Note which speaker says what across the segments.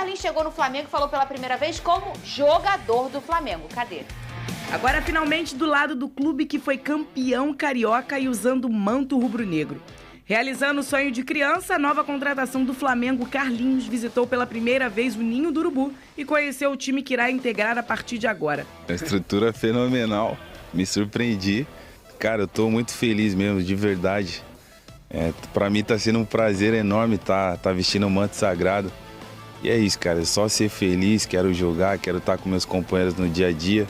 Speaker 1: Carlinhos chegou no Flamengo e falou pela primeira vez como jogador do Flamengo. Cadê?
Speaker 2: Agora, finalmente, do lado do clube que foi campeão carioca e usando o manto rubro-negro. Realizando o sonho de criança, a nova contratação do Flamengo, Carlinhos, visitou pela primeira vez o Ninho do Urubu e conheceu o time que irá integrar a partir de agora.
Speaker 3: A estrutura é fenomenal, me surpreendi. Cara, eu tô muito feliz mesmo, de verdade. Pra mim tá sendo um prazer enorme tá vestindo o manto sagrado. E é isso, cara, é só ser feliz, quero jogar, quero estar com meus companheiros no dia a dia.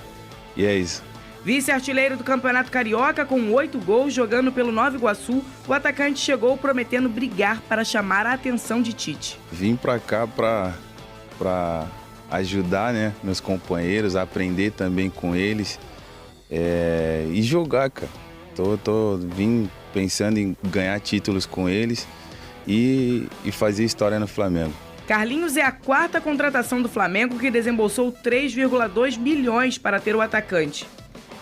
Speaker 3: E é isso.
Speaker 2: Vice-artilheiro do Campeonato Carioca, com 8 gols, jogando pelo Nova Iguaçu, o atacante chegou prometendo brigar para chamar a atenção de Tite.
Speaker 3: Vim pra cá pra ajudar, né, meus companheiros, aprender também com eles e jogar, cara. Vim pensando em ganhar títulos com eles e fazer história no Flamengo.
Speaker 2: Carlinhos é a 4ª contratação do Flamengo, que desembolsou 3,2 milhões para ter o atacante.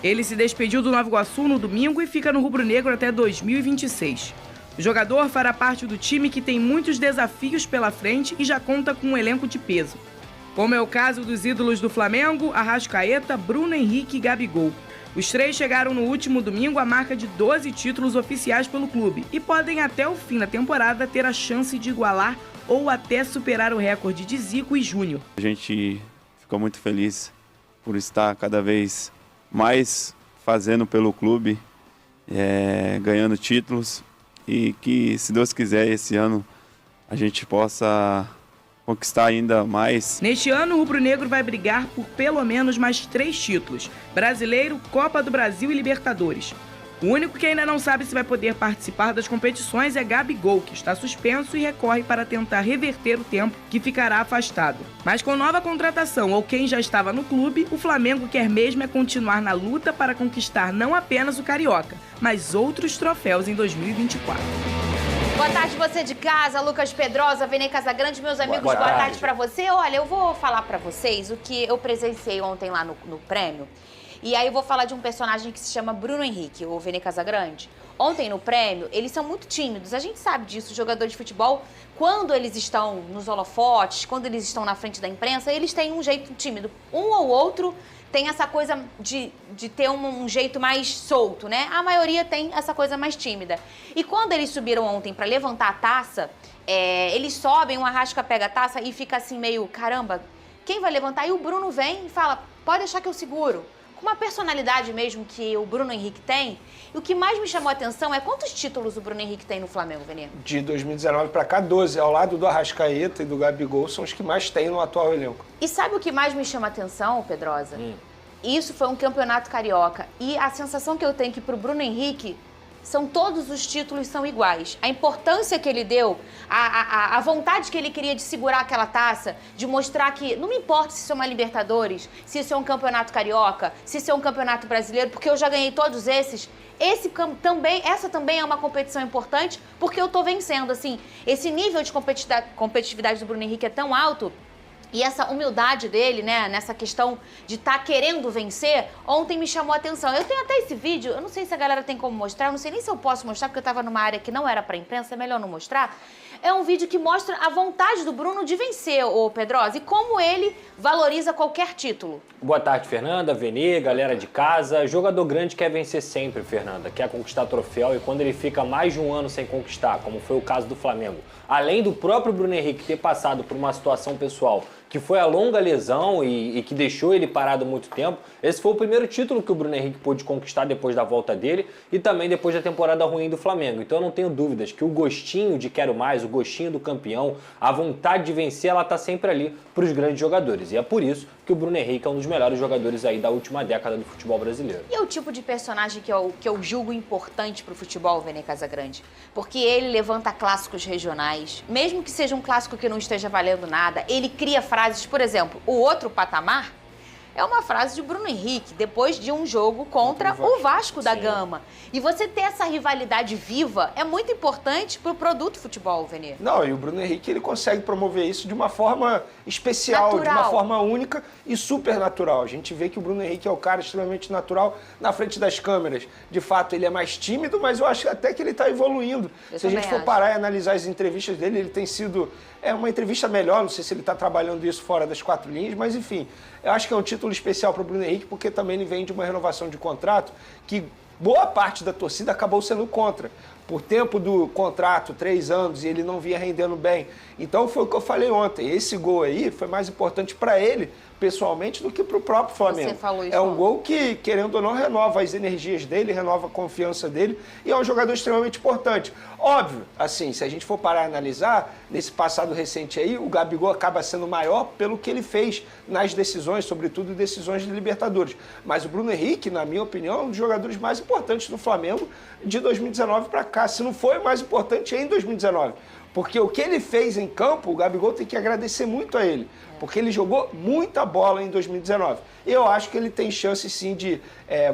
Speaker 2: Ele se despediu do Nova Iguaçu no domingo e fica no rubro-negro até 2026. O jogador fará parte do time que tem muitos desafios pela frente e já conta com um elenco de peso, como é o caso dos ídolos do Flamengo, Arrascaeta, Bruno Henrique e Gabigol. Os 3 chegaram no último domingo à marca de 12 títulos oficiais pelo clube e podem até o fim da temporada ter a chance de igualar ou até superar o recorde de Zico e Júnior.
Speaker 4: A gente ficou muito feliz por estar cada vez mais fazendo pelo clube, ganhando títulos e que, se Deus quiser, esse ano a gente possa conquistar ainda mais.
Speaker 2: Neste ano, o rubro-negro vai brigar por pelo menos mais 3 títulos: Brasileiro, Copa do Brasil e Libertadores. O único que ainda não sabe se vai poder participar das competições é Gabigol, que está suspenso e recorre para tentar reverter o tempo que ficará afastado. Mas com nova contratação ou quem já estava no clube, o Flamengo quer mesmo continuar na luta para conquistar não apenas o Carioca, mas outros troféus em 2024.
Speaker 1: Boa tarde, você de casa, Lucas Pedrosa, Vene Casagrande, meus amigos, boa tarde pra você. Olha, eu vou falar pra vocês o que eu presenciei ontem lá no prêmio. E aí eu vou falar de um personagem que se chama Bruno Henrique, o Vene Casagrande. Ontem no prêmio, eles são muito tímidos, a gente sabe disso, os jogadores de futebol, quando eles estão nos holofotes, quando eles estão na frente da imprensa, eles têm um jeito tímido. Um ou outro tem essa coisa de ter um jeito mais solto, né? A maioria tem essa coisa mais tímida. E quando eles subiram ontem para levantar a taça, eles sobem, o Arrasca pega a taça e fica assim meio, caramba, quem vai levantar? E o Bruno vem e fala, pode deixar que eu seguro. Com uma personalidade mesmo que o Bruno Henrique tem. E o que mais me chamou a atenção é quantos títulos o Bruno Henrique tem no Flamengo, Vene?
Speaker 5: De 2019 para cá, 12. Ao lado do Arrascaeta e do Gabigol, são os que mais tem no atual elenco.
Speaker 1: E sabe o que mais me chama a atenção, Pedrosa? Isso foi um campeonato carioca. E a sensação que eu tenho que pro Bruno Henrique todos os títulos são iguais. A importância que ele deu, a vontade que ele queria de segurar aquela taça, de mostrar que não me importa se isso é uma Libertadores, se isso é um campeonato carioca, se isso é um campeonato brasileiro, porque eu já ganhei todos esses. Essa também é uma competição importante, porque eu tô vencendo. Assim, esse nível de competitividade do Bruno Henrique é tão alto. E essa humildade dele, né, nessa questão de estar querendo vencer, ontem me chamou a atenção. Eu tenho até esse vídeo, eu não sei se a galera tem como mostrar, eu não sei nem se eu posso mostrar, porque eu estava numa área que não era para imprensa, é melhor não mostrar. É um vídeo que mostra a vontade do Bruno de vencer, ô Pedrosa, e como ele valoriza qualquer título.
Speaker 6: Boa tarde, Fernanda, Vene, galera de casa. Jogador grande quer vencer sempre, Fernanda, quer conquistar troféu, e quando ele fica mais de um ano sem conquistar, como foi o caso do Flamengo, além do próprio Bruno Henrique ter passado por uma situação pessoal que foi a longa lesão e que deixou ele parado muito tempo, esse foi o primeiro título que o Bruno Henrique pôde conquistar depois da volta dele e também depois da temporada ruim do Flamengo. Então eu não tenho dúvidas que o gostinho de quero mais, o gostinho do campeão, a vontade de vencer, ela tá sempre ali para os grandes jogadores. E é por isso que o Bruno Henrique é um dos melhores jogadores aí da última década do futebol brasileiro.
Speaker 1: E é o tipo de personagem que eu julgo importante pro futebol, Vene Casagrande. Porque ele levanta clássicos regionais, mesmo que seja um clássico que não esteja valendo nada, ele cria frases, por exemplo, o outro patamar é uma frase de Bruno Henrique, depois de um jogo contra o Vasco da Gama. E você ter essa rivalidade viva é muito importante pro produto futebol, Venê.
Speaker 5: Não, e o Bruno Henrique, ele consegue promover isso de uma forma especial,
Speaker 1: natural,
Speaker 5: de uma forma única e super natural. A gente vê que o Bruno Henrique é o cara extremamente natural na frente das câmeras. De fato, ele é mais tímido, mas eu acho até que ele está evoluindo. Se a gente for parar e analisar as entrevistas dele, ele tem sido uma entrevista melhor, não sei se ele está trabalhando isso fora das quatro linhas, mas enfim, eu acho que é um título especial para o Bruno Henrique, porque também ele vem de uma renovação de contrato que boa parte da torcida acabou sendo contra. Por tempo do contrato, 3 anos, e ele não vinha rendendo bem. Então foi o que eu falei ontem. Esse gol aí foi mais importante para ele, pessoalmente, do que para o próprio Flamengo.
Speaker 1: Você falou isso.
Speaker 5: É um gol que, querendo ou não, renova as energias dele, renova a confiança dele, e é um jogador extremamente importante. Óbvio, assim, se a gente for parar e analisar, nesse passado recente aí, o Gabigol acaba sendo maior pelo que ele fez nas decisões, sobretudo decisões de Libertadores. Mas o Bruno Henrique, na minha opinião, é um dos jogadores mais importantes do Flamengo de 2019 para cá. Se não foi o mais importante, é em 2019. Porque o que ele fez em campo, o Gabigol tem que agradecer muito a ele. Porque ele jogou muita bola em 2019. Eu acho que ele tem chance, sim, de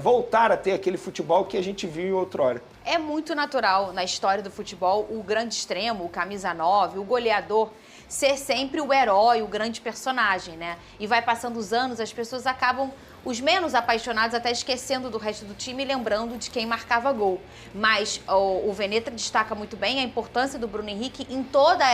Speaker 5: voltar a ter aquele futebol que a gente viu em outrora.
Speaker 1: É muito natural na história do futebol o grande extremo, o camisa 9, o goleador, ser sempre o herói, o grande personagem, né? E vai passando os anos, as pessoas acabam, os menos apaixonados, até esquecendo do resto do time e lembrando de quem marcava gol. Mas o Veneta destaca muito bem a importância do Bruno Henrique em toda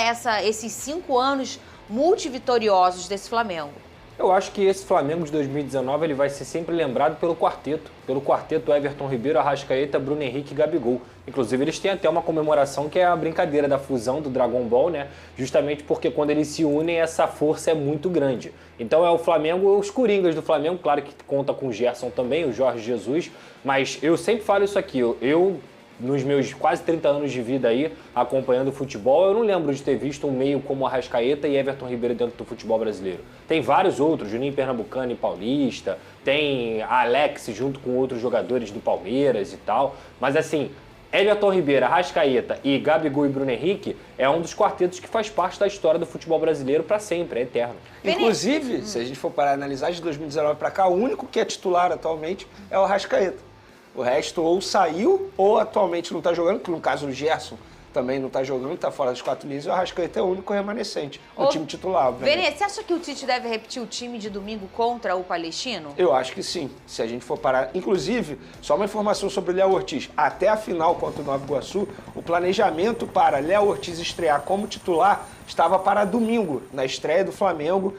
Speaker 1: esses 5 anos multivitoriosos desse Flamengo.
Speaker 6: Eu acho que esse Flamengo de 2019 ele vai ser sempre lembrado pelo quarteto Everton Ribeiro, Arrascaeta, Bruno Henrique e Gabigol. Inclusive eles têm até uma comemoração que é a brincadeira da fusão do Dragon Ball, né? Justamente porque quando eles se unem essa força é muito grande. Então é o Flamengo, os coringas do Flamengo, claro que conta com o Gerson também, o Jorge Jesus, mas eu sempre falo isso aqui, eu nos meus quase 30 anos de vida aí, acompanhando o futebol, eu não lembro de ter visto um meio como Arrascaeta e Everton Ribeiro dentro do futebol brasileiro. Tem vários outros, Juninho Pernambucano e Paulista, tem Alex junto com outros jogadores do Palmeiras e tal, mas assim, Everton Ribeiro, Arrascaeta e Gabigol e Bruno Henrique é um dos quartetos que faz parte da história do futebol brasileiro para sempre, é eterno.
Speaker 5: Inclusive, se a gente for parar e analisar de 2019 para cá, o único que é titular atualmente é o Arrascaeta. O resto ou saiu ou atualmente não está jogando, que no caso o Gerson também não está jogando, está fora das 4 linhas, e o Arrascaeta é o único remanescente no time titular.
Speaker 1: Venê, você acha que o Tite deve repetir o time de domingo contra o Palestino?
Speaker 5: Eu acho que sim, se a gente for parar. Inclusive, só uma informação sobre o Léo Ortiz. Até a final contra o Nova Iguaçu, o planejamento para Léo Ortiz estrear como titular estava para domingo, na estreia do Flamengo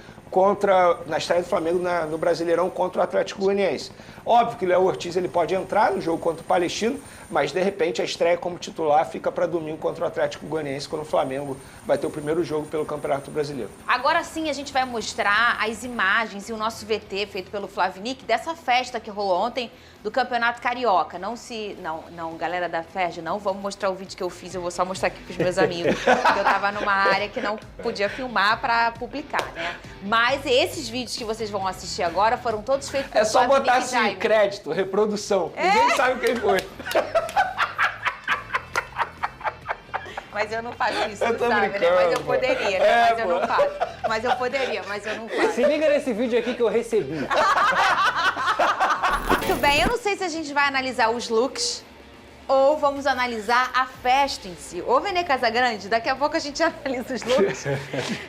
Speaker 5: no Brasileirão contra o Atlético Goianiense. Óbvio que o Léo Ortiz ele pode entrar no jogo contra o Palestino, mas de repente a estreia como titular fica para domingo contra o Atlético Goianiense, quando o Flamengo vai ter o primeiro jogo pelo Campeonato Brasileiro.
Speaker 1: Agora sim a gente vai mostrar as imagens e o nosso VT feito pelo Flavinic dessa festa que rolou ontem do Campeonato Carioca. Não, galera da FERJ, não vamos mostrar o vídeo que eu fiz, eu vou só mostrar aqui pros meus amigos, porque eu tava numa área que não podia filmar para publicar, né? Mas esses vídeos que vocês vão assistir agora foram todos feitos pelo
Speaker 5: Flavinic. É só botar assim,
Speaker 1: Jaime.
Speaker 5: crédito, reprodução. Ninguém sabe quem foi.
Speaker 1: Mas eu não faço isso,
Speaker 5: Eu tô
Speaker 1: sabe, né?
Speaker 5: brincando,
Speaker 1: Mas eu poderia, né? Mas eu
Speaker 5: pô.
Speaker 1: não faço. Mas eu poderia, mas eu não faço.
Speaker 6: Se liga nesse vídeo aqui que eu recebi.
Speaker 1: Muito bem, eu não sei se a gente vai analisar os looks ou vamos analisar a festa em si. Ô, Venê Casagrande, daqui a pouco a gente analisa os looks.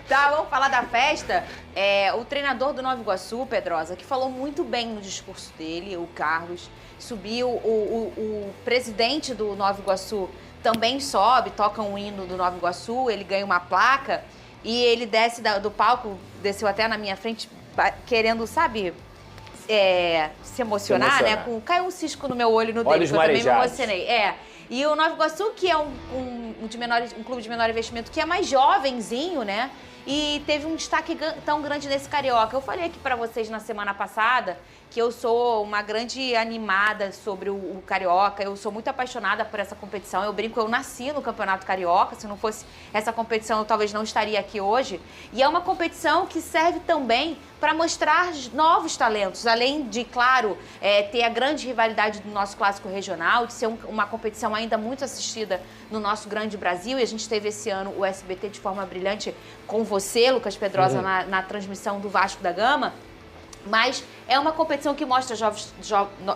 Speaker 1: Tá, vamos falar da festa. O treinador do Nova Iguaçu, Pedrosa, que falou muito bem no discurso dele, o Carlos, subiu, o presidente do Nova Iguaçu também sobe, toca um hino do Nova Iguaçu, ele ganha uma placa e ele desce do palco, desceu até na minha frente, querendo, sabe, se emocionar, né? Caiu um cisco no meu olho no dele, que eu também me emocionei. E o Nova Iguaçu, que é um clube de menor investimento, que é mais jovenzinho, né? E teve um destaque tão grande nesse Carioca. Eu falei aqui pra vocês na semana passada que eu sou uma grande animada sobre o Carioca, eu sou muito apaixonada por essa competição, eu brinco, eu nasci no Campeonato Carioca, se não fosse essa competição eu talvez não estaria aqui hoje, e é uma competição que serve também para mostrar novos talentos, além de, claro, ter a grande rivalidade do nosso clássico regional, de ser uma competição ainda muito assistida no nosso grande Brasil, e a gente teve esse ano o SBT de forma brilhante com você, Lucas Pedrosa, na transmissão do Vasco da Gama. Mas é uma competição que mostra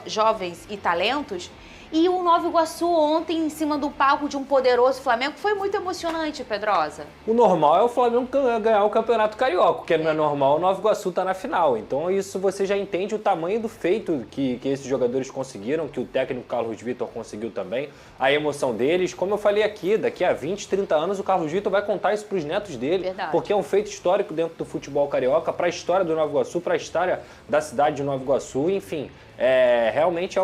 Speaker 1: jovens e talentos. E o Nova Iguaçu ontem, em cima do palco de um poderoso Flamengo, foi muito emocionante, Pedrosa.
Speaker 6: O normal é o Flamengo ganhar o Campeonato Carioca, porque não é normal, o Nova Iguaçu tá na final. Então isso você já entende o tamanho do feito que esses jogadores conseguiram, que o técnico Carlos Vitor conseguiu também, a emoção deles. Como eu falei aqui, daqui a 20, 30 anos o Carlos Vitor vai contar isso para os netos dele,
Speaker 1: Verdade.
Speaker 6: Porque é um feito histórico dentro do futebol carioca, para a história do Nova Iguaçu, para a história da cidade de Nova Iguaçu, enfim. Realmente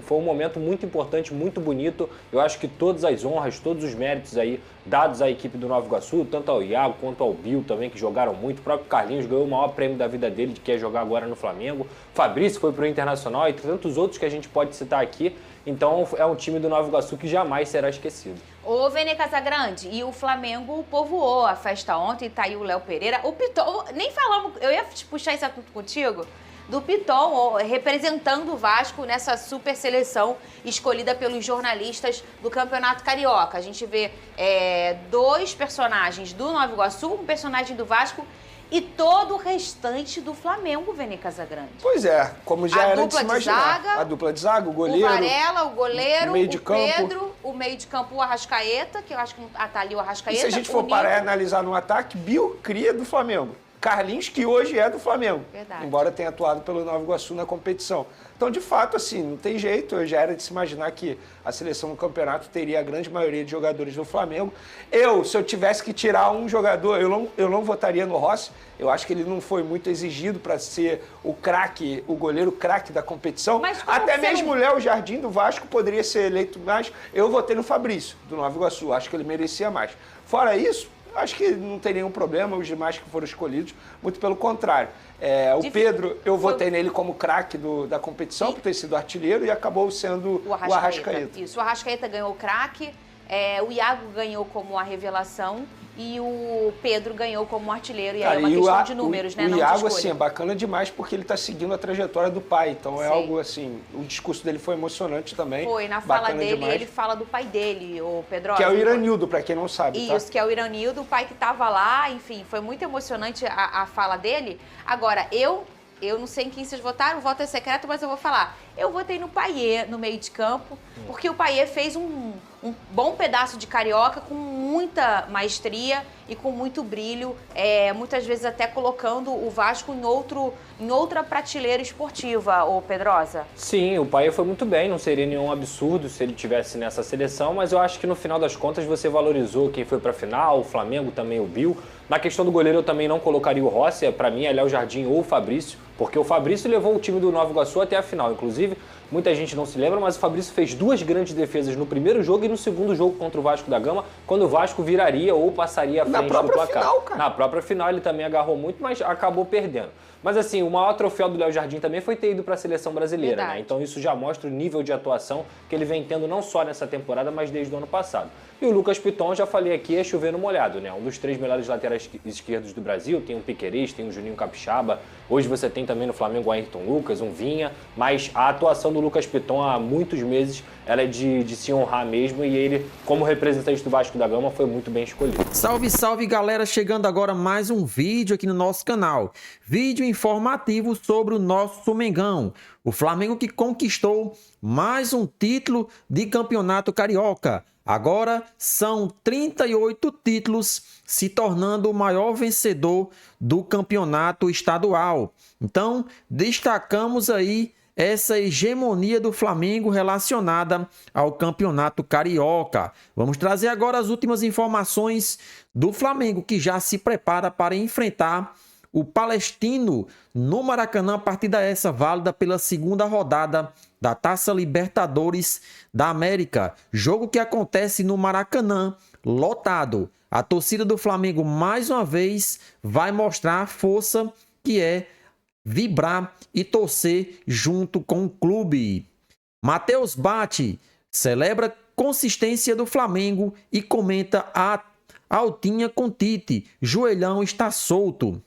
Speaker 6: foi um momento muito importante, muito bonito. Eu acho que todas as honras, todos os méritos aí dados à equipe do Nova Iguaçu, tanto ao Iago quanto ao Bill também, que jogaram muito. O próprio Carlinhos ganhou o maior prêmio da vida dele, de que é jogar agora no Flamengo. Fabrício foi pro Internacional e tantos outros que a gente pode citar aqui. Então é um time do Nova Iguaçu que jamais será esquecido.
Speaker 1: Ô, Vene Casagrande, e o Flamengo povoou a festa ontem, tá aí o Léo Pereira. O Piton, nem falamos, eu ia puxar esse assunto contigo, do Piton representando o Vasco nessa super seleção escolhida pelos jornalistas do Campeonato Carioca. A gente vê 2 personagens do Nova Iguaçu, um personagem do Vasco e todo o restante do Flamengo, Vene Casagrande.
Speaker 5: Pois é, como já era de se imaginar.
Speaker 1: Zaga,
Speaker 5: a dupla de zaga, o goleiro,
Speaker 1: o Varela, o goleiro,
Speaker 5: o meio de campo.
Speaker 1: Pedro, o meio de campo, o Arrascaeta, que eu acho que tá ali o Arrascaeta.
Speaker 5: E se a gente for parar e analisar no ataque, Bill cria do Flamengo. Carlinhos, que hoje é do Flamengo.
Speaker 1: Verdade.
Speaker 5: Embora tenha atuado pelo Nova Iguaçu na competição. Então, de fato, assim, não tem jeito. Já era de se imaginar que a seleção no campeonato teria a grande maioria de jogadores do Flamengo. Se eu tivesse que tirar um jogador, eu não votaria no Rossi. Eu acho que ele não foi muito exigido para ser o craque, o goleiro craque da competição. Até mesmo o Léo Jardim do Vasco poderia ser eleito mais. Eu votei no Fabrício, do Nova Iguaçu. Acho que ele merecia mais. Fora isso, acho que não tem nenhum problema, os demais que foram escolhidos, muito pelo contrário. O Pedro, eu votei nele como craque da competição, por ter sido artilheiro, e acabou sendo o Arrascaeta.
Speaker 1: Isso, o Arrascaeta ganhou o craque, o Iago ganhou como a revelação e o Pedro ganhou como artilheiro. E aí é uma questão de números, né?
Speaker 5: O
Speaker 1: não
Speaker 5: Iago,
Speaker 1: de
Speaker 5: assim, é bacana demais porque ele está seguindo a trajetória do pai. Então é algo assim, o discurso dele foi emocionante também.
Speaker 1: Foi, na fala dele, ele fala do pai dele, o Pedro.
Speaker 5: Que é o Iranildo, para quem não sabe.
Speaker 1: Isso, que é o Iranildo, o pai que estava lá, enfim, foi muito emocionante a fala dele. Agora, eu não sei em quem vocês votaram, o voto é secreto, mas eu vou falar. Eu votei no Payet, no meio de campo, porque o Payet fez um bom pedaço de carioca com muita maestria e com muito brilho, muitas vezes até colocando o Vasco em outra prateleira esportiva, ô Pedrosa.
Speaker 6: Sim, o Payet foi muito bem, não seria nenhum absurdo se ele tivesse nessa seleção, mas eu acho que no final das contas você valorizou quem foi pra final, o Flamengo também, o Bill. Na questão do goleiro eu também não colocaria o Rossi, para mim é Léo Jardim ou o Fabrício, porque o Fabrício levou o time do Nova Iguaçu até a final. Inclusive, muita gente não se lembra, mas o Fabrício fez 2 grandes defesas no primeiro jogo e no segundo jogo contra o Vasco da Gama, quando o Vasco viraria ou passaria à frente do placar.
Speaker 5: Final, cara.
Speaker 6: Na própria final ele também agarrou muito, mas acabou perdendo. Mas assim, o maior troféu do Léo Jardim também foi ter ido para a seleção brasileira, né? Então isso já mostra o nível de atuação que ele vem tendo não só nessa temporada, mas desde o ano passado. E o Lucas Piton, já falei aqui, é chover no molhado, né? Um dos 3 melhores laterais esquerdos do Brasil, tem o Piquerez, tem o Juninho Capixaba, hoje você tem também no Flamengo o Ayrton Lucas, um Vinha, mas a atuação do Lucas Piton há muitos meses, ela é de se honrar mesmo, e ele, como representante do Vasco da Gama, foi muito bem escolhido.
Speaker 7: Salve, salve, galera! Chegando agora mais um vídeo aqui no nosso canal. Vídeo informativo sobre o nosso Mengão. O Flamengo que conquistou mais um título de campeonato carioca. Agora são 38 títulos, se tornando o maior vencedor do campeonato estadual. Então, destacamos aí essa hegemonia do Flamengo relacionada ao campeonato carioca. Vamos trazer agora as últimas informações do Flamengo, que já se prepara para enfrentar o Palestino no Maracanã, a partida essa válida pela segunda rodada da Taça Libertadores da América. Jogo que acontece no Maracanã, lotado. A torcida do Flamengo, mais uma vez, vai mostrar a força que é vibrar e torcer junto com o clube. Matheus Batti celebra consistência do Flamengo e comenta a altinha com Tite. Joelhão está solto.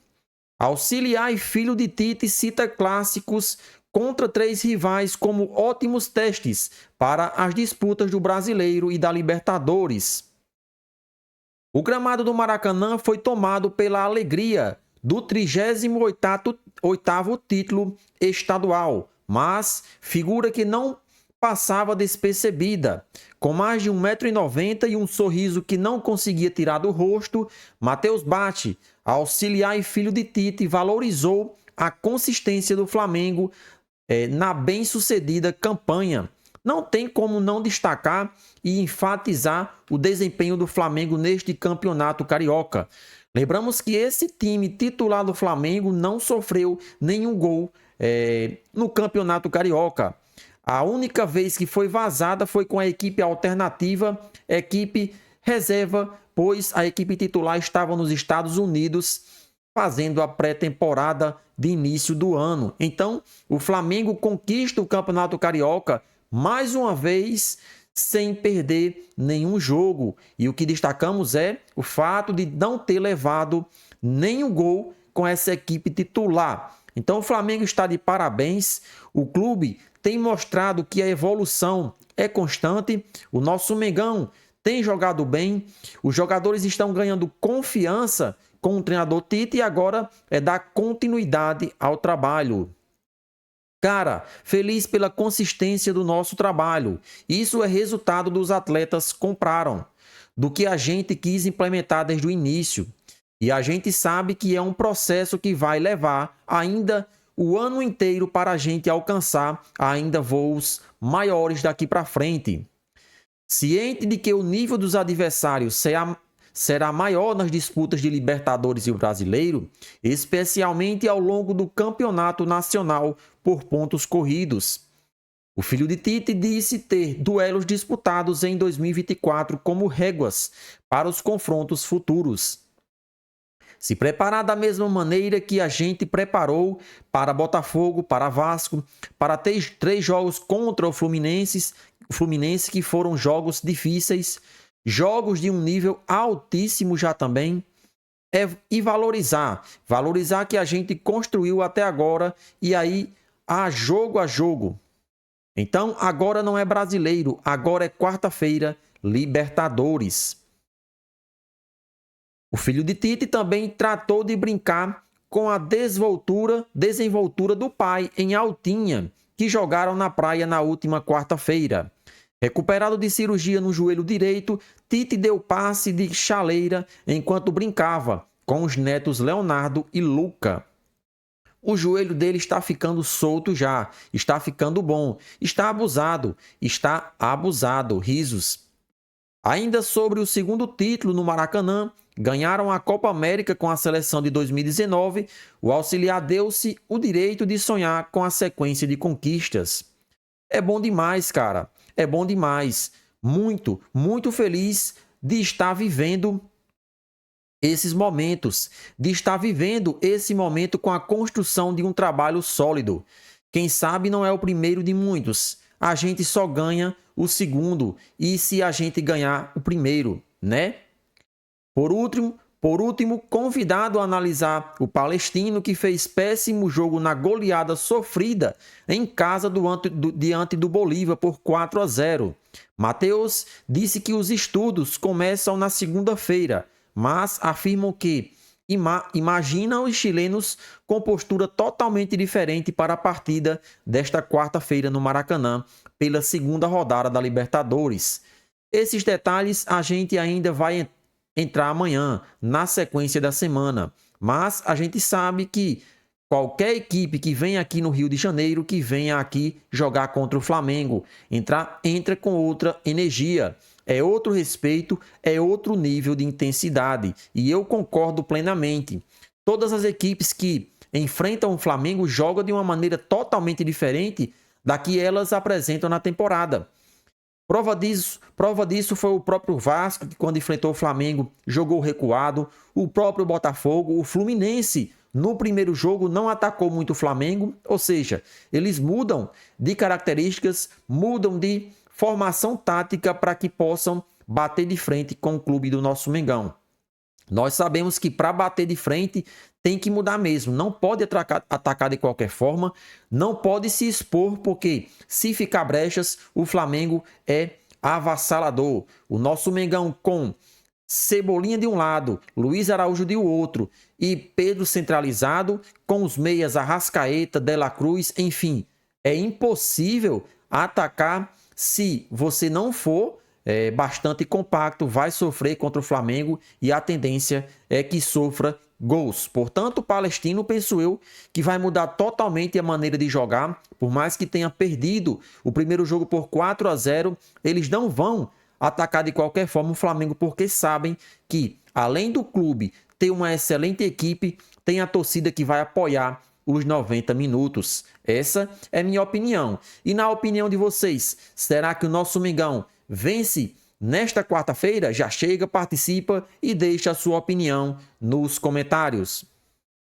Speaker 7: Auxiliar e filho de Tite cita clássicos contra 3 rivais como ótimos testes para as disputas do Brasileiro e da Libertadores. O gramado do Maracanã foi tomado pela alegria do 38º título estadual, mas figura que não passava despercebida. Com mais de 1,90 m e um sorriso que não conseguia tirar do rosto, Matheus Batti, auxiliar e filho de Tite, valorizou a consistência do Flamengo na bem-sucedida campanha. Não tem como não destacar e enfatizar o desempenho do Flamengo neste campeonato carioca. Lembramos que esse time titular do Flamengo não sofreu nenhum gol no campeonato carioca. A única vez que foi vazada foi com a equipe alternativa, equipe reserva, pois a equipe titular estava nos Estados Unidos fazendo a pré-temporada de início do ano. Então, o Flamengo conquista o campeonato carioca mais uma vez sem perder nenhum jogo. E o que destacamos é o fato de não ter levado nenhum gol com essa equipe titular. Então o Flamengo está de parabéns. O clube tem mostrado que a evolução é constante. O nosso Mengão tem jogado bem. Os jogadores estão ganhando confiança com o treinador Tite e agora é dar continuidade ao trabalho. Cara, feliz pela consistência do nosso trabalho. Isso é resultado dos atletas compraram, do que a gente quis implementar desde o início. E a gente sabe que é um processo que vai levar ainda o ano inteiro para a gente alcançar ainda voos maiores daqui para frente. Ciente de que o nível dos adversários será maior nas disputas de Libertadores e o Brasileiro, especialmente ao longo do campeonato nacional por pontos corridos. O filho de Tite disse ter duelos disputados em 2024 como réguas para os confrontos futuros. Se preparar da mesma maneira que a gente preparou para Botafogo, para Vasco, para três jogos contra o Fluminense, que foram jogos difíceis, jogos de um nível altíssimo já também, e valorizar que a gente construiu até agora e aí a jogo. Então agora não é brasileiro, agora é quarta-feira, Libertadores. O filho de Tite também tratou de brincar com a desenvoltura do pai em Altinha, que jogaram na praia na última quarta-feira. Recuperado de cirurgia no joelho direito, Tite deu passe de chaleira enquanto brincava com os netos Leonardo e Luca. O joelho dele está ficando solto já, está ficando bom, está abusado, risos. Ainda sobre o segundo título no Maracanã, ganharam a Copa América com a seleção de 2019, o auxiliar deu-se o direito de sonhar com a sequência de conquistas. É bom demais, cara. É bom demais. Muito, muito feliz de estar vivendo esses momentos, de estar vivendo esse momento com a construção de um trabalho sólido. Quem sabe não é o primeiro de muitos. A gente só ganha o segundo e se a gente ganhar o primeiro, né? Por último, convidado a analisar o Palestino que fez péssimo jogo na goleada sofrida em casa diante do Bolívar por 4-0. Matheus disse que os estudos começam na segunda-feira, mas afirmam que imaginam os chilenos com postura totalmente diferente para a partida desta quarta-feira no Maracanã, pela segunda rodada da Libertadores. Esses detalhes a gente ainda vai entrar amanhã, na sequência da semana. Mas a gente sabe que qualquer equipe que vem aqui no Rio de Janeiro, que venha aqui jogar contra o Flamengo, entra com outra energia. É outro respeito, é outro nível de intensidade. E eu concordo plenamente. Todas as equipes que enfrentam o Flamengo jogam de uma maneira totalmente diferente da que elas apresentam na temporada. Prova disso foi o próprio Vasco, que quando enfrentou o Flamengo jogou recuado. O próprio Botafogo, o Fluminense, no primeiro jogo não atacou muito o Flamengo. Ou seja, eles mudam de características, mudam de formação tática para que possam bater de frente com o clube do nosso Mengão. Nós sabemos que para bater de frente tem que mudar mesmo. Não pode atacar de qualquer forma, não pode se expor, porque se ficar brechas, o Flamengo é avassalador. O nosso Mengão com Cebolinha de um lado, Luiz Araújo de outro e Pedro centralizado, com os meias Arrascaeta, De La Cruz, enfim. É impossível atacar se você não for bastante compacto, vai sofrer contra o Flamengo e a tendência é que sofra gols. Portanto, o Palestino, penso eu, que vai mudar totalmente a maneira de jogar, por mais que tenha perdido o primeiro jogo por 4-0, eles não vão atacar de qualquer forma o Flamengo, porque sabem que, além do clube ter uma excelente equipe, tem a torcida que vai apoiar os 90 minutos. Essa é minha opinião. E na opinião de vocês, será que o nosso Mengão vence nesta quarta-feira? Já chega, participa e deixa a sua opinião nos comentários.